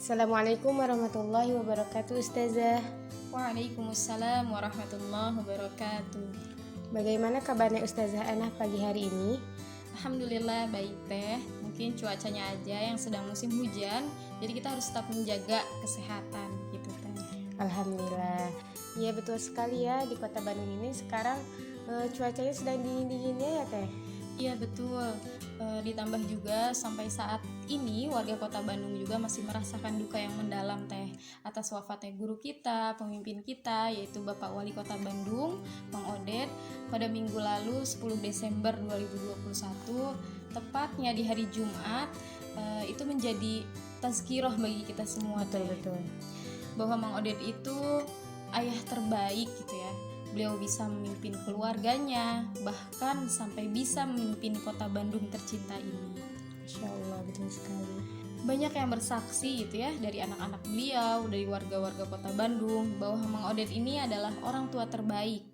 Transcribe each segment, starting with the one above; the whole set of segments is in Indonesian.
Assalamualaikum warahmatullahi wabarakatuh, Ustazah. Waalaikumsalam warahmatullahi wabarakatuh. Bagaimana kabarnya Ustazah Anah pagi hari ini? Alhamdulillah baik teh. Mungkin cuacanya aja yang sedang musim hujan, jadi kita harus tetap menjaga kesehatan gitu teh. Alhamdulillah. Iya betul sekali ya, di kota Bandung ini sekarang cuacanya sedang dingin-dinginnya ya Teh. Iya betul. Ditambah juga sampai saat ini warga kota Bandung juga masih merasakan duka yang mendalam teh atas wafatnya guru kita, pemimpin kita, yaitu Bapak Wali Kota Bandung, Bang Odet, pada minggu lalu 10 Desember 2021, tepatnya di hari Jumat. Itu menjadi tazkirah bagi kita semua teh, Betul. bahwa Bang Odet itu ayah terbaik gitu ya. Beliau bisa memimpin keluarganya, bahkan sampai bisa memimpin kota Bandung tercinta ini. Masya Allah, betul sekali. Banyak yang bersaksi gitu ya, dari anak-anak beliau, dari warga-warga kota Bandung, bahwa Mang Odet ini adalah orang tua terbaik.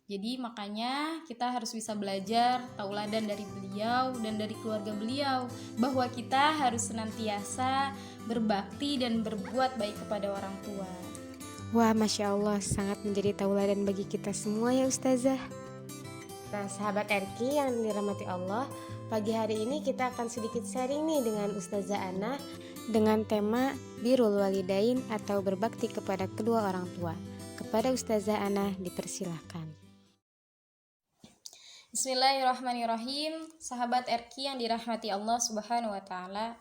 Jadi makanya kita harus bisa belajar tauladan dari beliau dan dari keluarga beliau, bahwa kita harus senantiasa berbakti dan berbuat baik kepada orang tua. Wah, Masya Allah, sangat menjadi tauladan bagi kita semua ya Ustazah. Nah, sahabat RQ yang dirahmati Allah, pagi hari ini kita akan sedikit sharing nih dengan Ustazah Anah dengan tema Birrul Walidain atau berbakti kepada kedua orang tua. Kepada Ustazah Anah dipersilahkan. Bismillahirrahmanirrahim. Sahabat RQ yang dirahmati Allah Subhanahu wa taala.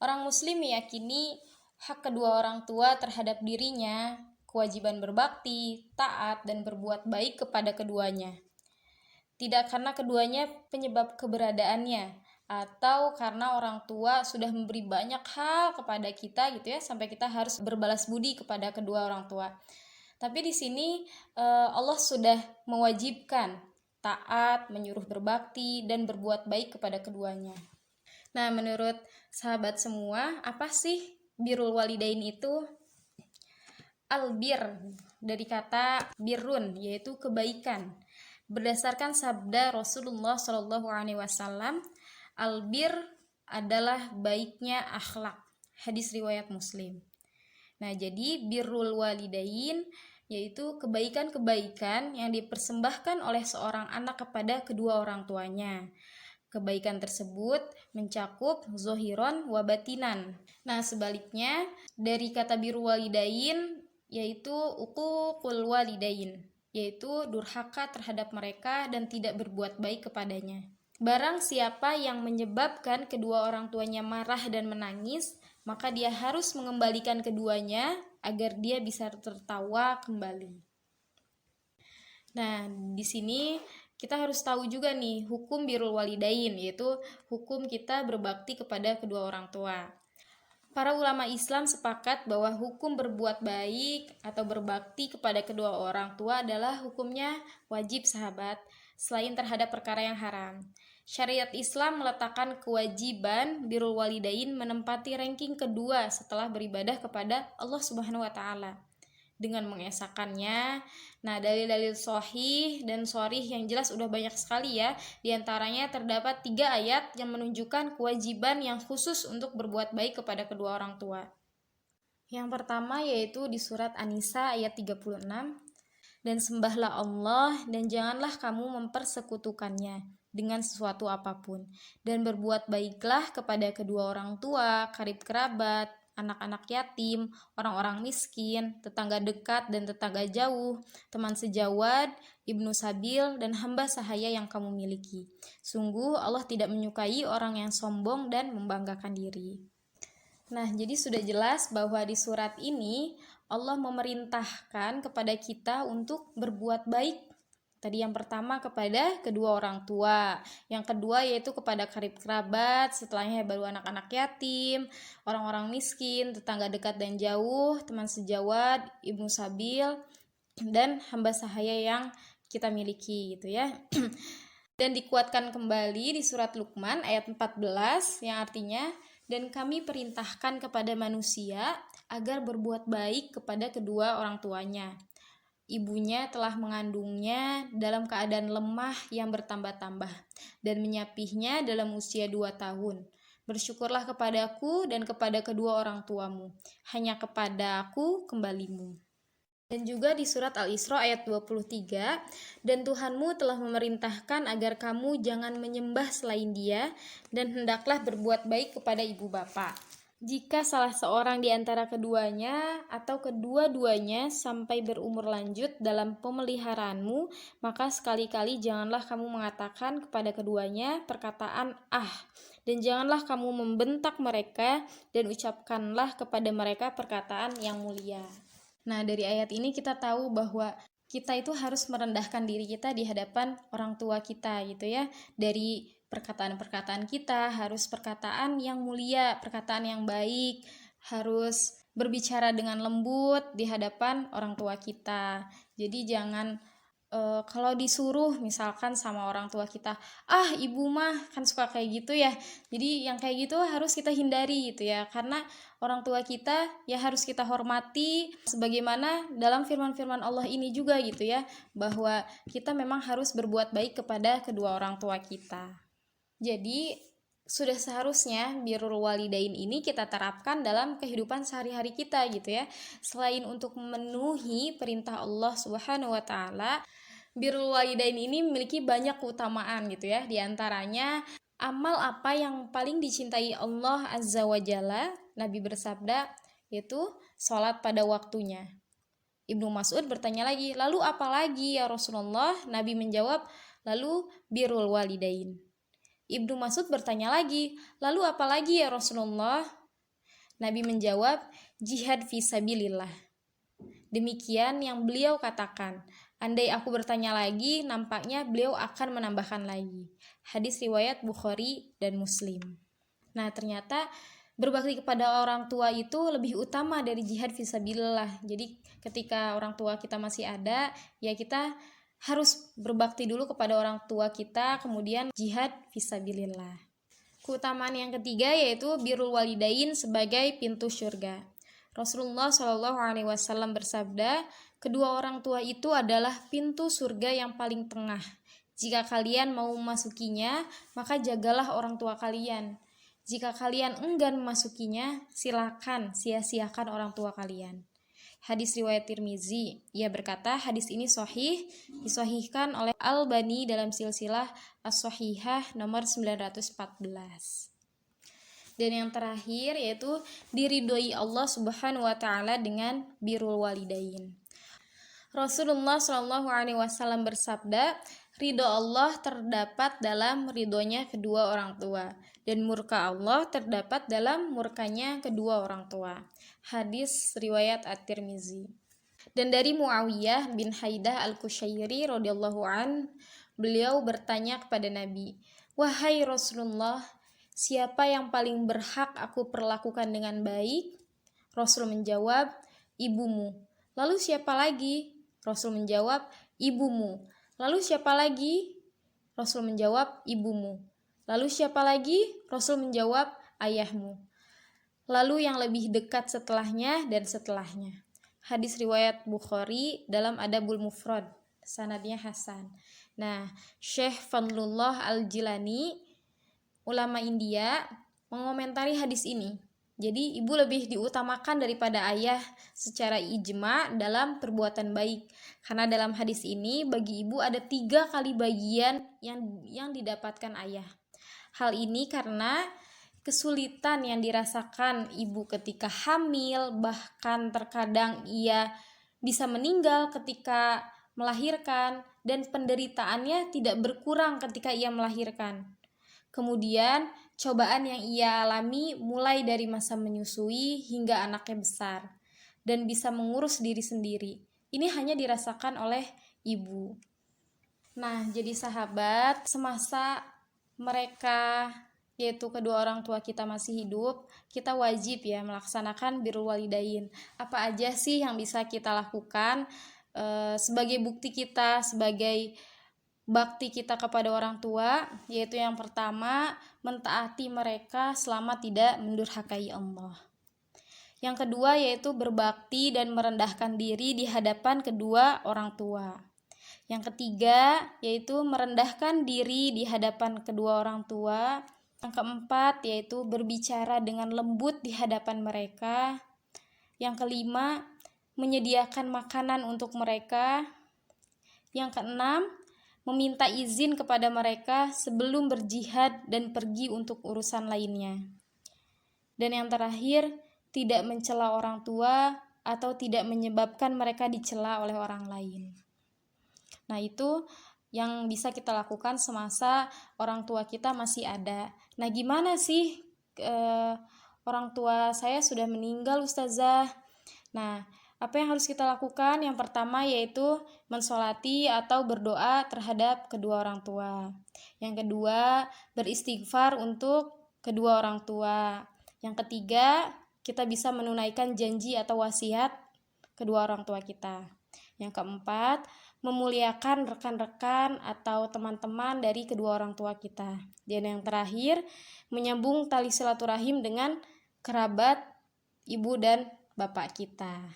Orang muslim meyakini hak kedua orang tua terhadap dirinya, kewajiban berbakti, taat, dan berbuat baik kepada keduanya. Tidak karena keduanya penyebab keberadaannya, atau karena orang tua sudah memberi banyak hal kepada kita gitu ya, sampai kita harus berbalas budi kepada kedua orang tua. Tapi di sini Allah sudah mewajibkan taat, menyuruh berbakti, dan berbuat baik kepada keduanya. Nah, menurut sahabat semua, apa sih birrul walidain itu? Albir dari kata birrun, yaitu kebaikan. Berdasarkan sabda Rasulullah SAW, albir adalah baiknya akhlak. Hadis riwayat Muslim. Nah, jadi birrul walidain yaitu kebaikan-kebaikan yang dipersembahkan oleh seorang anak kepada kedua orang tuanya. Kebaikan tersebut mencakup zohiron wa batinan. Nah, sebaliknya dari kata birrul walidain yaitu uququl walidain, yaitu durhaka terhadap mereka dan tidak berbuat baik kepadanya. Barang siapa yang menyebabkan kedua orang tuanya marah dan menangis, maka dia harus mengembalikan keduanya agar dia bisa tertawa kembali. Nah, di sini kita harus tahu juga nih hukum birrul walidain, yaitu hukum kita berbakti kepada kedua orang tua. Para ulama Islam sepakat bahwa hukum berbuat baik atau berbakti kepada kedua orang tua adalah hukumnya wajib sahabat, selain terhadap perkara yang haram. Syariat Islam meletakkan kewajiban birrul walidain menempati ranking kedua setelah beribadah kepada Allah Subhanahu wa taala. Dengan mengesahkannya, nah dalil-dalil sahih dan sharih yang jelas udah banyak sekali ya. Di antaranya terdapat 3 ayat yang menunjukkan kewajiban yang khusus untuk berbuat baik kepada kedua orang tua. Yang pertama yaitu di surat An-Nisa ayat 36. Dan sembahlah Allah dan janganlah kamu mempersekutukannya dengan sesuatu apapun. Dan berbuat baiklah kepada kedua orang tua, karib kerabat, anak-anak yatim, orang-orang miskin, tetangga dekat dan tetangga jauh, teman sejawat, ibnu sabil, dan hamba sahaya yang kamu miliki. Sungguh Allah tidak menyukai orang yang sombong dan membanggakan diri. Nah, jadi sudah jelas bahwa di surat ini Allah memerintahkan kepada kita untuk berbuat baik. Tadi yang pertama kepada kedua orang tua, yang kedua yaitu kepada karib kerabat, setelahnya baru anak-anak yatim, orang-orang miskin, tetangga dekat dan jauh, teman sejawat, ibnu sabil, dan hamba sahaya yang kita miliki gitu ya. Dan dikuatkan kembali di surat Luqman ayat 14 yang artinya, dan kami perintahkan kepada manusia agar berbuat baik kepada kedua orang tuanya. Ibunya telah mengandungnya dalam keadaan lemah yang bertambah-tambah dan menyapihnya dalam usia 2 tahun. Bersyukurlah kepadaku dan kepada kedua orang tuamu. Hanya kepada aku kembalimu. Dan juga di surat Al-Isra ayat 23, dan Tuhanmu telah memerintahkan agar kamu jangan menyembah selain Dia, dan hendaklah berbuat baik kepada ibu bapa. Jika salah seorang di antara keduanya atau kedua-duanya sampai berumur lanjut dalam pemeliharaanmu, maka sekali-kali janganlah kamu mengatakan kepada keduanya perkataan "ah", dan janganlah kamu membentak mereka, dan ucapkanlah kepada mereka perkataan yang mulia. Nah, dari ayat ini kita tahu bahwa kita itu harus merendahkan diri kita di hadapan orang tua kita gitu ya. Dari perkataan-perkataan kita harus perkataan yang mulia, perkataan yang baik, harus berbicara dengan lembut di hadapan orang tua kita. Jadi jangan kalau disuruh misalkan sama orang tua kita, ibu mah kan suka kayak gitu ya, jadi yang kayak gitu harus kita hindari gitu ya, karena orang tua kita ya harus kita hormati sebagaimana dalam firman-firman Allah ini juga gitu ya, bahwa kita memang harus berbuat baik kepada kedua orang tua kita. Jadi sudah seharusnya birrul walidain ini kita terapkan dalam kehidupan sehari-hari kita gitu ya. Selain untuk memenuhi perintah Allah Subhanahu wa taala, birrul walidain ini memiliki banyak keutamaan gitu ya. Di antaranya amal apa yang paling dicintai Allah Azza wa Jalla, Nabi bersabda, yaitu sholat pada waktunya. Ibnu Mas'ud bertanya lagi, lalu apa lagi ya Rasulullah? Nabi menjawab, lalu birrul walidain. Ibnu Mas'ud bertanya lagi, lalu apa lagi ya Rasulullah? Nabi menjawab, jihad fisabilillah. Demikian yang beliau katakan. Andai aku bertanya lagi, nampaknya beliau akan menambahkan lagi. Hadis riwayat Bukhari dan Muslim. Nah, ternyata berbakti kepada orang tua itu lebih utama dari jihad fisabilillah. Jadi ketika orang tua kita masih ada, ya kita harus berbakti dulu kepada orang tua kita, kemudian jihad fisabilillah. Keutamaan yang ketiga yaitu birrul walidain sebagai pintu surga. Rasulullah SAW bersabda, kedua orang tua itu adalah pintu surga yang paling tengah. Jika kalian mau memasukinya, maka jagalah orang tua kalian. Jika kalian enggan memasukinya, silakan sia-siakan orang tua kalian. Hadis riwayat Tirmizi. Ia berkata, hadis ini sahih, disahihkan oleh Al-Albani dalam silsilah As-Sahihah nomor 914. Dan yang terakhir yaitu diridhoi Allah Subhanahu wa taala dengan birrul walidain. Rasulullah SAW bersabda, ridho Allah terdapat dalam ridhonya kedua orang tua, dan murka Allah terdapat dalam murkanya kedua orang tua. Hadis riwayat At-Tirmizi. Dan dari Muawiyah bin Haidah Al-Kushairi radhiyallahu an, beliau bertanya kepada Nabi, wahai Rasulullah, siapa yang paling berhak aku perlakukan dengan baik? Rasul menjawab, ibumu. Lalu siapa lagi? Rasul menjawab, ibumu. Lalu siapa lagi? Rasul menjawab, ibumu. Lalu siapa lagi? Rasul menjawab, ayahmu. Lalu yang lebih dekat setelahnya dan setelahnya. Hadis riwayat Bukhari dalam Adabul Mufrad, sanadnya hasan. Nah, Syekh Fadlullah Al-Jilani, ulama India, mengomentari hadis ini. Jadi ibu lebih diutamakan daripada ayah secara ijma dalam perbuatan baik. Karena dalam hadis ini bagi ibu ada 3 kali bagian yang didapatkan ayah. Hal ini karena kesulitan yang dirasakan ibu ketika hamil, bahkan terkadang ia bisa meninggal ketika melahirkan, dan penderitaannya tidak berkurang ketika ia melahirkan. Kemudian cobaan yang ia alami mulai dari masa menyusui hingga anaknya besar dan bisa mengurus diri sendiri. Ini hanya dirasakan oleh ibu. Nah, jadi sahabat, semasa mereka yaitu kedua orang tua kita masih hidup, kita wajib ya melaksanakan birrul walidain. Apa aja sih yang bisa kita lakukan sebagai bukti kita, sebagai bakti kita kepada orang tua, yaitu yang pertama, mentaati mereka selama tidak mendurhakai Allah. Yang kedua yaitu berbakti dan merendahkan diri di hadapan kedua orang tua. Yang ketiga yaitu merendahkan diri di hadapan kedua orang tua Yang keempat yaitu berbicara dengan lembut di hadapan mereka. Yang kelima, menyediakan makanan untuk mereka. Yang keenam, meminta izin kepada mereka sebelum berjihad dan pergi untuk urusan lainnya. Dan yang terakhir, tidak mencela orang tua atau tidak menyebabkan mereka dicela oleh orang lain. Nah, itu yang bisa kita lakukan semasa orang tua kita masih ada. Nah, gimana sih orang tua saya sudah meninggal, Ustazah? Nah, apa yang harus kita lakukan? Yang pertama yaitu mensolati atau berdoa terhadap kedua orang tua. Yang kedua, beristighfar untuk kedua orang tua. Yang ketiga, kita bisa menunaikan janji atau wasiat kedua orang tua kita. Yang keempat, memuliakan rekan-rekan atau teman-teman dari kedua orang tua kita. Dan yang terakhir, menyambung tali silaturahim dengan kerabat ibu dan bapak kita.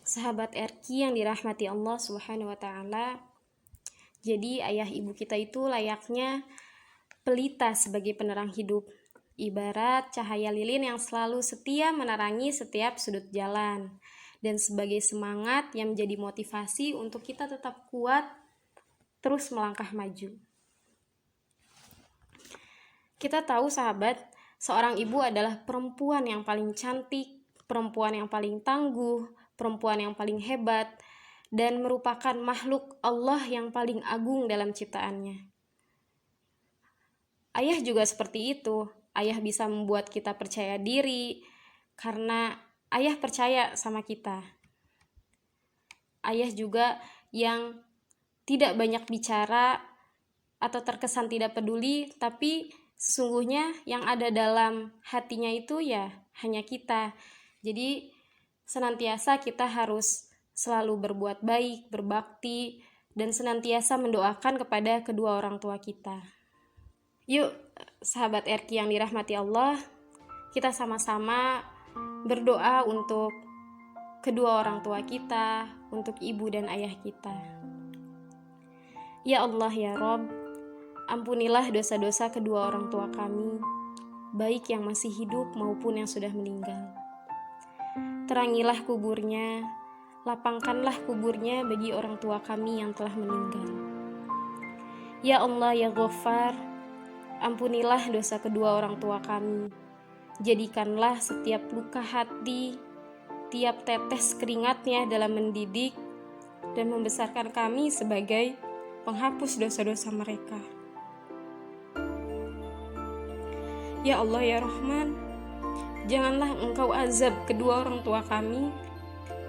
Sahabat RQ yang dirahmati Allah Subhanahu wa taala. Jadi ayah ibu kita itu layaknya pelita sebagai penerang hidup. Ibarat cahaya lilin yang selalu setia menerangi setiap sudut jalan. Dan sebagai semangat yang menjadi motivasi untuk kita tetap kuat terus melangkah maju. Kita tahu sahabat, seorang ibu adalah perempuan yang paling cantik, perempuan yang paling tangguh, perempuan yang paling hebat, dan merupakan makhluk Allah yang paling agung dalam ciptaannya. Ayah juga seperti itu. Ayah bisa membuat kita percaya diri karena ayah percaya sama kita. Ayah juga yang tidak banyak bicara atau terkesan tidak peduli, tapi sesungguhnya yang ada dalam hatinya itu ya hanya kita. Jadi senantiasa kita harus selalu berbuat baik, berbakti, dan senantiasa mendoakan kepada kedua orang tua kita. Yuk, sahabat RQ yang dirahmati Allah, kita sama-sama berdoa untuk kedua orang tua kita, untuk ibu dan ayah kita. Ya Allah ya Rob, ampunilah dosa-dosa kedua orang tua kami, baik yang masih hidup maupun yang sudah meninggal. Terangilah kuburnya, lapangkanlah kuburnya bagi orang tua kami yang telah meninggal. Ya Allah ya Ghaffar, ampunilah dosa kedua orang tua kami. Jadikanlah setiap luka hati, tiap tetes keringatnya dalam mendidik dan membesarkan kami sebagai penghapus dosa-dosa mereka. Ya Allah ya Rahman, janganlah Engkau azab kedua orang tua kami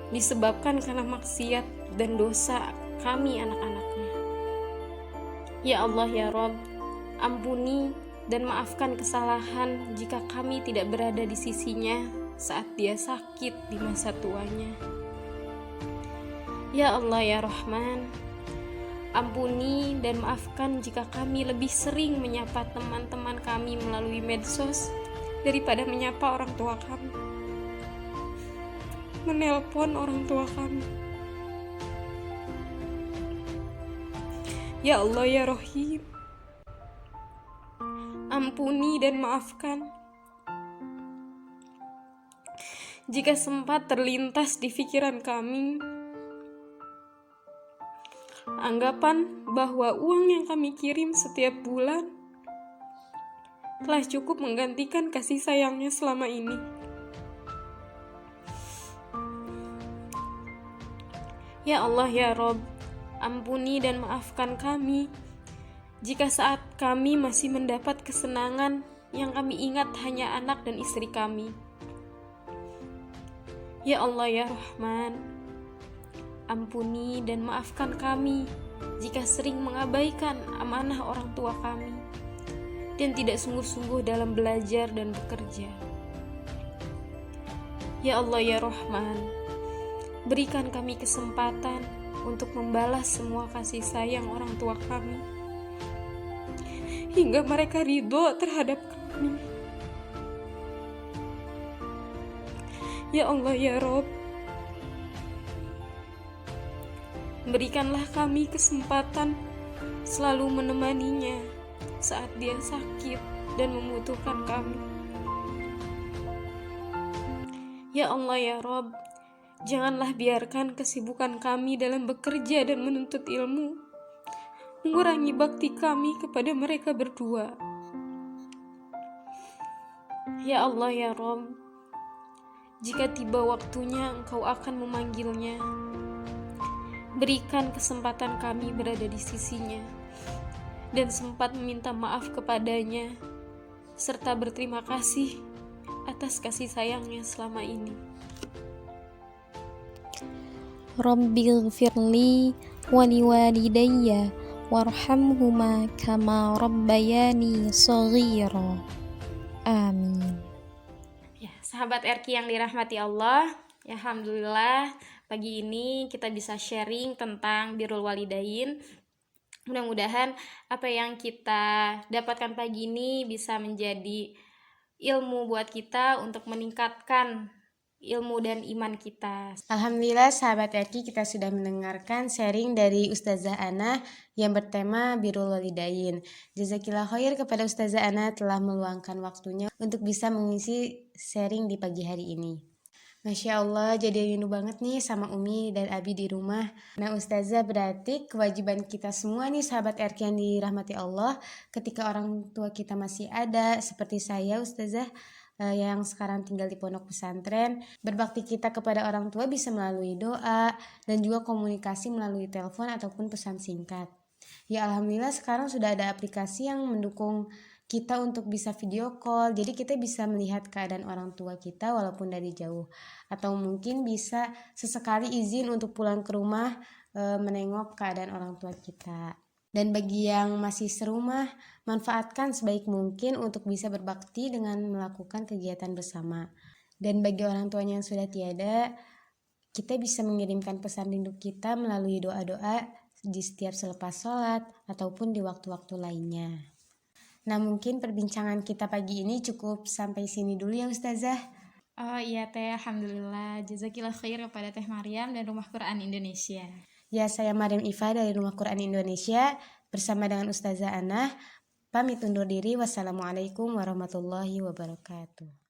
disebabkan karena maksiat dan dosa kami anak-anaknya. Ya Allah ya Rabb, ampuni dan maafkan kesalahan jika kami tidak berada di sisinya saat dia sakit di masa tuanya. Ya Allah ya Rahman, ampuni dan maafkan jika kami lebih sering menyapa teman-teman kami melalui medsos daripada menyapa orang tua kami, menelpon orang tua kami. Ya Allah ya Rahim, ampuni dan maafkan jika sempat terlintas di pikiran kami anggapan bahwa uang yang kami kirim setiap bulan telah cukup menggantikan kasih sayangnya selama ini. Ya Allah ya Rob, ampuni dan maafkan kami jika saat kami masih mendapat kesenangan yang kami ingat hanya anak dan istri kami. Ya Allah ya Rahman, ampuni dan maafkan kami jika sering mengabaikan amanah orang tua kami dan tidak sungguh-sungguh dalam belajar dan bekerja. Ya Allah ya Rahman, berikan kami kesempatan untuk membalas semua kasih sayang orang tua kami hingga mereka ridho terhadap kami. Ya Allah ya Rob, berikanlah kami kesempatan selalu menemaninya saat dia sakit dan membutuhkan kami. Ya Allah ya Rob, janganlah biarkan kesibukan kami dalam bekerja dan menuntut ilmu mengurangi bakti kami kepada mereka berdua. Ya Allah ya Rob, jika tiba waktunya Engkau akan memanggilnya, berikan kesempatan kami berada di sisinya dan sempat meminta maaf kepadanya serta berterima kasih atas kasih sayangnya selama ini. Rabbighfirli wa liwalidayya warhamhuma kama rabbayani shaghira. Amin. Ya, sahabat RQ yang dirahmati Allah, ya alhamdulillah pagi ini kita bisa sharing tentang birrul walidain. Mudah-mudahan apa yang kita dapatkan pagi ini bisa menjadi ilmu buat kita untuk meningkatkan ilmu dan iman kita. Alhamdulillah sahabat RQ, kita sudah mendengarkan sharing dari Ustazah Ana yang bertema Birrul Walidain. Jazakillah khair kepada Ustazah Ana telah meluangkan waktunya untuk bisa mengisi sharing di pagi hari ini. Masya Allah, jadi rindu banget nih sama Umi dan Abi di rumah. Nah Ustazah, berarti kewajiban kita semua nih sahabat RQ yang dirahmati Allah, ketika orang tua kita masih ada, seperti saya Ustazah, yang sekarang tinggal di pondok pesantren, berbakti kita kepada orang tua bisa melalui doa dan juga komunikasi melalui telepon ataupun pesan singkat. Ya alhamdulillah sekarang sudah ada aplikasi yang mendukung kita untuk bisa video call, jadi kita bisa melihat keadaan orang tua kita walaupun dari jauh, atau mungkin bisa sesekali izin untuk pulang ke rumah menengok keadaan orang tua kita. Dan bagi yang masih serumah, manfaatkan sebaik mungkin untuk bisa berbakti dengan melakukan kegiatan bersama. Dan bagi orang tuanya yang sudah tiada, kita bisa mengirimkan pesan rindu kita melalui doa-doa di setiap selepas sholat ataupun di waktu-waktu lainnya. Nah mungkin perbincangan kita pagi ini cukup sampai sini dulu ya Ustazah. Oh iya Teh, alhamdulillah. Jazakillah khair kepada Teh Maryam dan Rumah Quran Indonesia. Ya, saya Maryam Iva dari Rumah Quran Indonesia bersama dengan Ustazah Ana. Pamit undur diri. Wassalamualaikum warahmatullahi wabarakatuh.